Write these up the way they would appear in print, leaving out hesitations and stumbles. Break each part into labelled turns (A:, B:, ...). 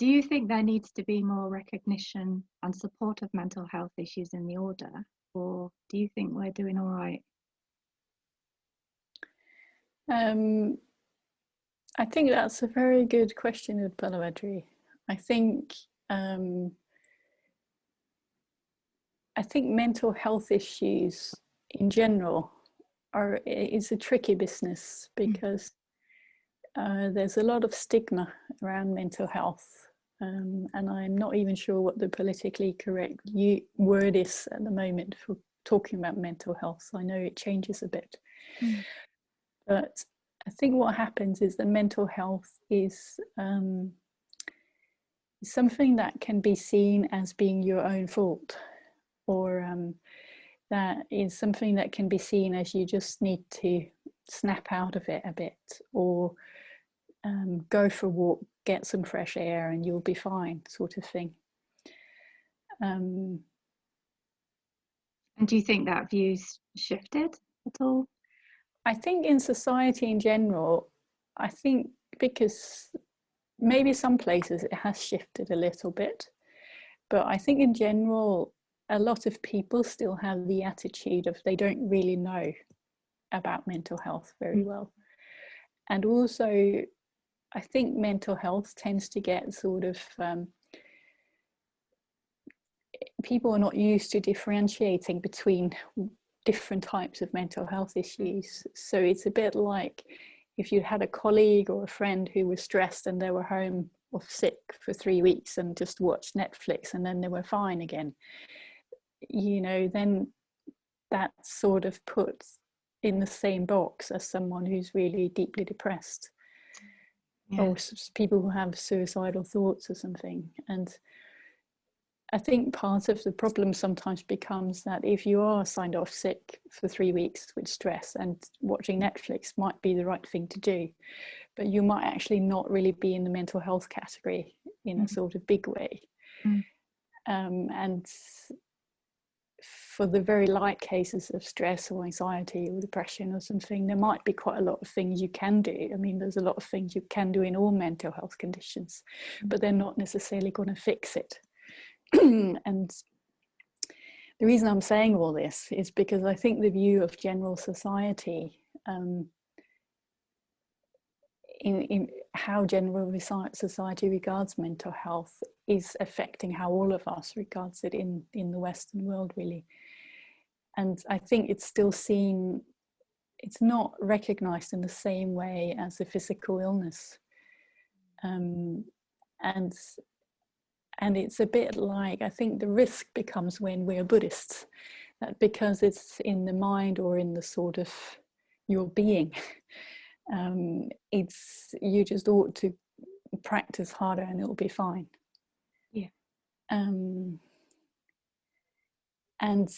A: Do you think there needs to be more recognition and support of mental health issues in the order, or do you think we're doing all right?
B: I think that's a very good question, Udpalavedri. I think mental health issues in general is a tricky business because there's a lot of stigma around mental health, and I'm not even sure what the politically correct word is at the moment for talking about mental health. I know it changes a bit, but I think what happens is that mental health is something that can be seen as being your own fault, or that is something that can be seen as you just need to snap out of it a bit, or go for a walk, get some fresh air and you'll be fine, sort of thing.
A: And do you think that view's shifted at all?
B: I think in society in general, I think because maybe some places it has shifted a little bit, but I think in general, a lot of people still have the attitude of they don't really know about mental health very well. And also, I think mental health tends to get sort of, people are not used to differentiating between different types of mental health issues. So it's a bit like if you had a colleague or a friend who was stressed and they were home or sick for 3 weeks and just watched Netflix and then they were fine again, you know, then that's sort of put in the same box as someone who's really deeply depressed, or people who have suicidal thoughts or something. And I think part of the problem sometimes becomes that if you are signed off sick for 3 weeks with stress, and watching Netflix might be the right thing to do, but you might actually not really be in the mental health category in a sort of big way. And for the very light cases of stress or anxiety or depression or something, there might be quite a lot of things you can do. I mean, there's a lot of things you can do in all mental health conditions, but they're not necessarily going to fix it. And the reason I'm saying all this is because I think the view of general society, in how general society regards mental health, is affecting how all of us regards it in the Western world, really. And I think it's still seen, it's not recognized in the same way as a physical illness. And it's a bit like, I think the risk becomes when we're Buddhists, that because it's in the mind or in the sort of your being, it's, you just ought to practice harder and it'll be fine. And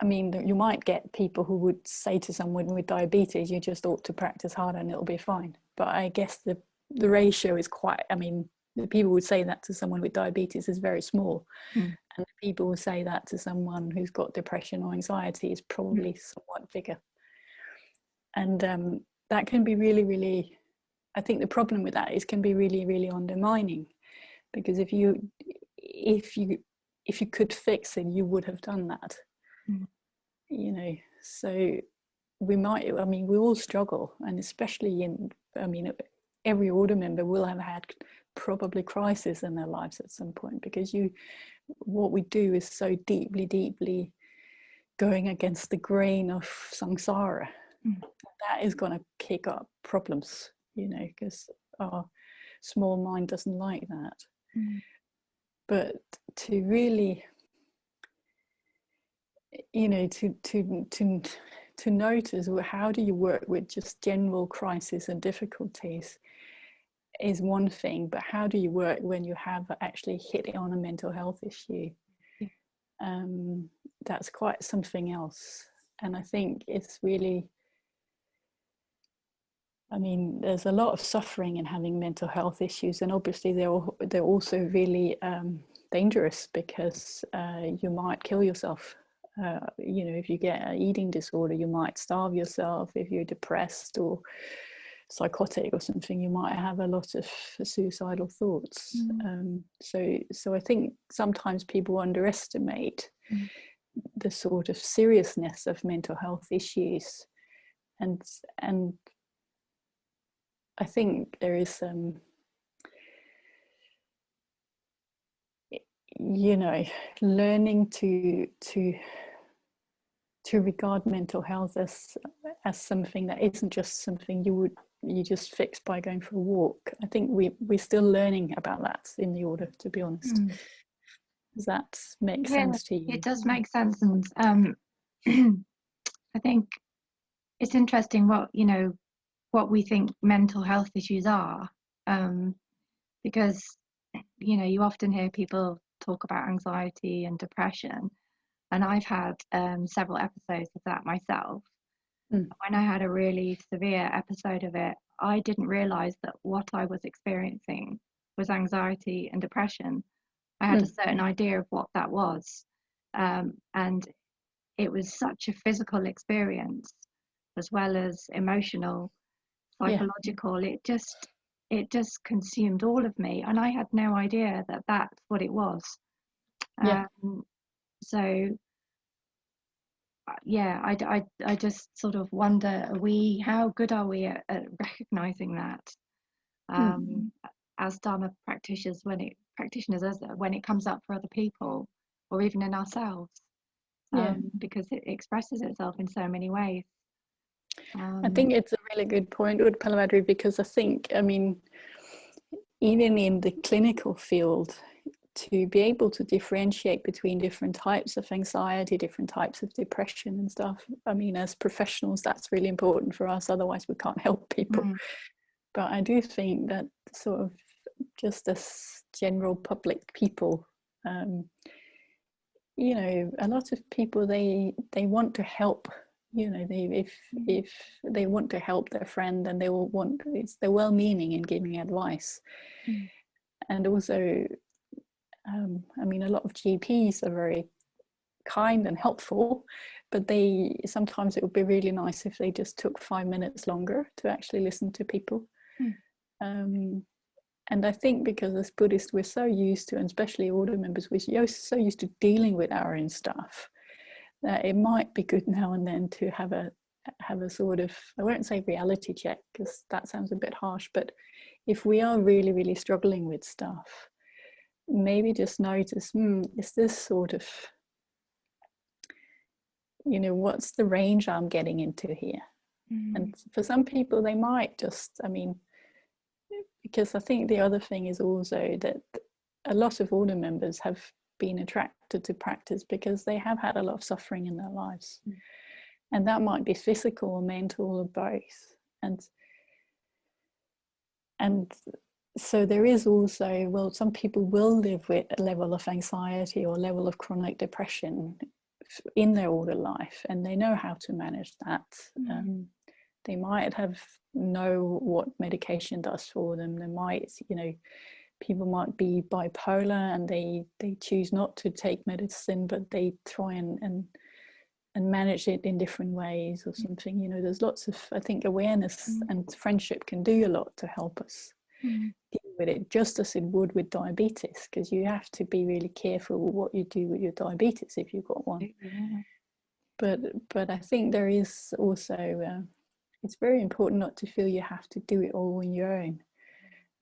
B: I mean, you might get people who would say to someone with diabetes, you just ought to practice harder and it'll be fine. But I guess the ratio is quite, I mean, the people would say that to someone with diabetes is very small. And the people who say that to someone who's got depression or anxiety is probably somewhat bigger. And that can be really, really, I think the problem with that is can be really, really undermining, because if you could fix it, you would have done that. You know, so we might, I mean, we all struggle, and especially in, I mean, every order member will have had probably crisis in their lives at some point, because what we do is so deeply going against the grain of samsara. That is going to kick up problems, you know, because our small mind doesn't like that. But to really, you know, to notice, well, how do you work with just general crisis and difficulties is one thing, but how do you work when you have actually hit on a mental health issue? That's quite something else. And I think it's really, I mean, there's a lot of suffering in having mental health issues, and obviously they're also really dangerous, because you might kill yourself. You know, if you get an eating disorder, you might starve yourself. If you're depressed or psychotic or something, you might have a lot of suicidal thoughts. So I think sometimes people underestimate the sort of seriousness of mental health issues, and I think there is learning to regard mental health as something that isn't just something you just fix by going for a walk. I think we're still learning about that in the order, to be honest. Does that make sense to you?
A: It does make sense, and I think it's interesting what we think mental health issues are, because you often hear people talk about anxiety and depression, and I've had several episodes of that myself. When I had a really severe episode of it, I didn't realize that what I was experiencing was anxiety and depression. I had a certain idea of what that was, and it was such a physical experience as well as emotional, psychological. It just consumed all of me, and I had no idea that that's what it was. So yeah, I just sort of wonder, how good are we at recognizing that as Dharma practitioners when it comes up for other people or even in ourselves, because it expresses itself in so many ways.
B: I think it's a really good point with Palamadri, because I think, even in the clinical field, to be able to differentiate between different types of anxiety, different types of depression and stuff, as professionals, that's really important for us, otherwise we can't help people. But I do think that sort of just as general public people, a lot of people, they want to help. If they want to help their friend, and it's their well-meaning in giving advice. And also a lot of GPs are very kind and helpful, but sometimes it would be really nice if they just took 5 minutes longer to actually listen to people. And I think because as Buddhists, we're so used to, and especially order members, we're so used to dealing with our own stuff, that it might be good now and then to have a sort of, I won't say reality check, because that sounds a bit harsh, but if we are really, really struggling with stuff, maybe just notice, is this sort of, what's the range I'm getting into here? And for some people, they might just, because I think the other thing is also that a lot of order members have been attracted to practice because they have had a lot of suffering in their lives. And that might be physical or mental or both. And so there is also, some people will live with a level of anxiety or level of chronic depression in their order life, and they know how to manage that. They might know what medication does for them. They might, people might be bipolar and they choose not to take medicine, but they try and manage it in different ways or something. There's lots of, I think, awareness and friendship can do a lot to help us deal with it, just as it would with diabetes, because you have to be really careful with what you do with your diabetes if you've got one. But I think there is also it's very important not to feel you have to do it all on your own,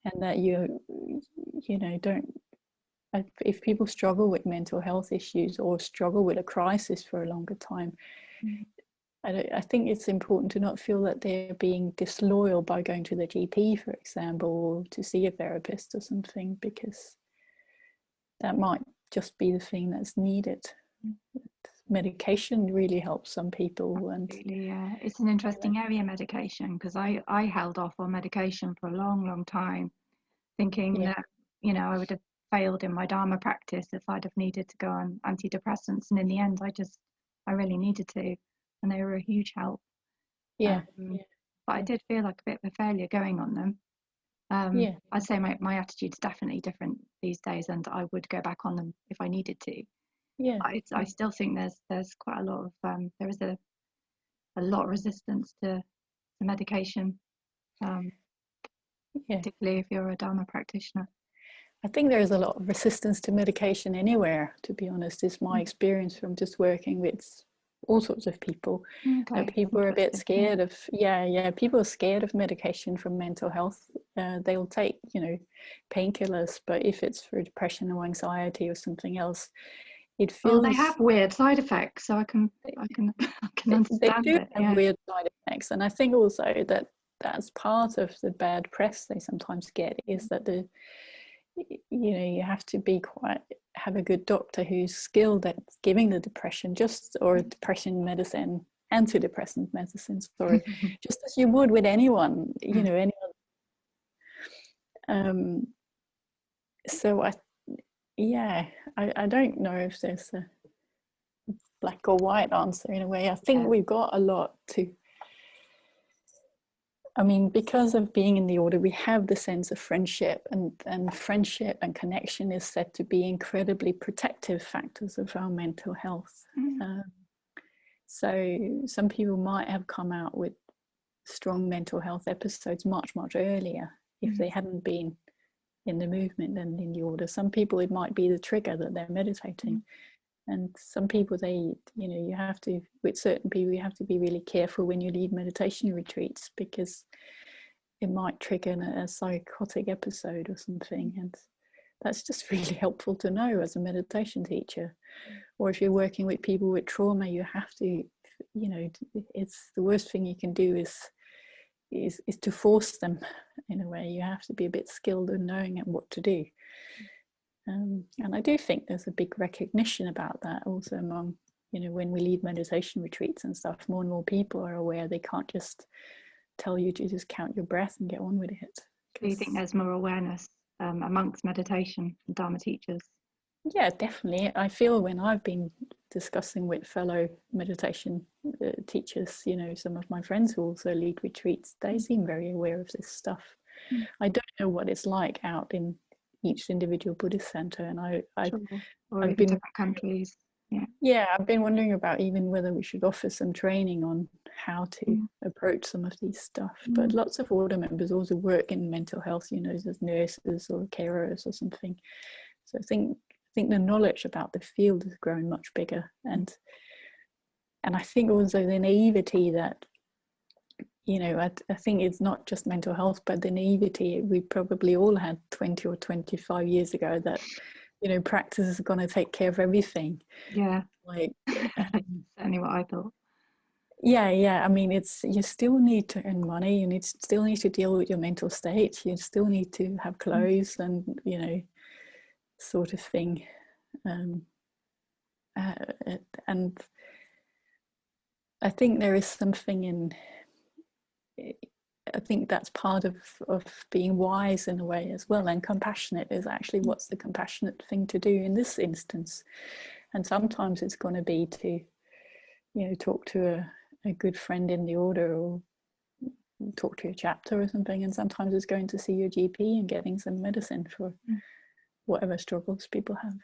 B: and that you don't, if people struggle with mental health issues or struggle with a crisis for a longer time, I think it's important to not feel that they're being disloyal by going to the GP, for example, or to see a therapist or something, because that might just be the thing that's needed. Medication really helps some people.
A: Absolutely, yeah. It's an interesting area, medication, because I held off on medication for a long time, thinking that I would have failed in my Dharma practice if I'd have needed to go on antidepressants, and in the end I really needed to, and they were a huge help. But I did feel like a bit of a failure going on them. I'd say my attitude's definitely different these days, and I would go back on them if I needed to. I still think there's quite a lot of there is a lot of resistance to medication.
B: Yeah.
A: particularly if you're a Dharma practitioner.
B: I think there's a lot of resistance to medication anywhere, to be honest, is my experience from just working with all sorts of people.
A: Okay.
B: People are a bit scared of, people are scared of medication from mental health. They'll take, painkillers, but if it's for depression or anxiety or something else, it feels...
A: Well, they have weird side effects, so I can understand
B: they do
A: it.
B: have weird side effects, and I think also that that's part of the bad press they sometimes get, is that you have to have a good doctor who's skilled at giving the depression, or depression medicine, antidepressant medicines, or just as you would with anyone, anyone. So I don't know if there's a black or white answer in a way. I think we've got a lot to... I mean, because of being in the order, we have the sense of friendship, and friendship and connection is said to be incredibly protective factors of our mental health. So some people might have come out with strong mental health episodes much, much earlier if they hadn't been in the movement and in the order. Some people, it might be the trigger that they're meditating. And some people, you have to, with certain people, you have to be really careful when you lead meditation retreats, because it might trigger a psychotic episode or something. And that's just really helpful to know as a meditation teacher. Or if you're working with people with trauma, you have to, it's the worst thing you can do is to force them in a way. You have to be a bit skilled in knowing what to do. And I do think there's a big recognition about that also among, when we lead meditation retreats and stuff, more and more people are aware they can't just tell you to just count your breath and get on with it.
A: Do you think there's more awareness amongst meditation and Dharma teachers?
B: Yeah, definitely. I feel when I've been discussing with fellow meditation teachers, some of my friends who also lead retreats, they seem very aware of this stuff. I don't know what it's like out in each individual Buddhist center, and I've
A: been different countries.
B: I've been wondering about even whether we should offer some training on how to approach some of these stuff. But lots of order members also work in mental health, as nurses or carers or something. So I think the knowledge about the field has grown much bigger, and I think also the naivety that, I think it's not just mental health, but the naivety we probably all had 20 or 25 years ago that, practice is going to take care of everything.
A: Yeah.
B: Like,
A: certainly what I thought.
B: Yeah. I mean, you still need to earn money. You still need to deal with your mental state. You still need to have clothes and, sort of thing. And I think there is something in... I think that's part of being wise in a way as well, and compassionate is actually what's the compassionate thing to do in this instance. And sometimes it's going to be to, talk to a good friend in the order, or talk to a chapter or something, and sometimes it's going to see your GP and getting some medicine for whatever struggles people have.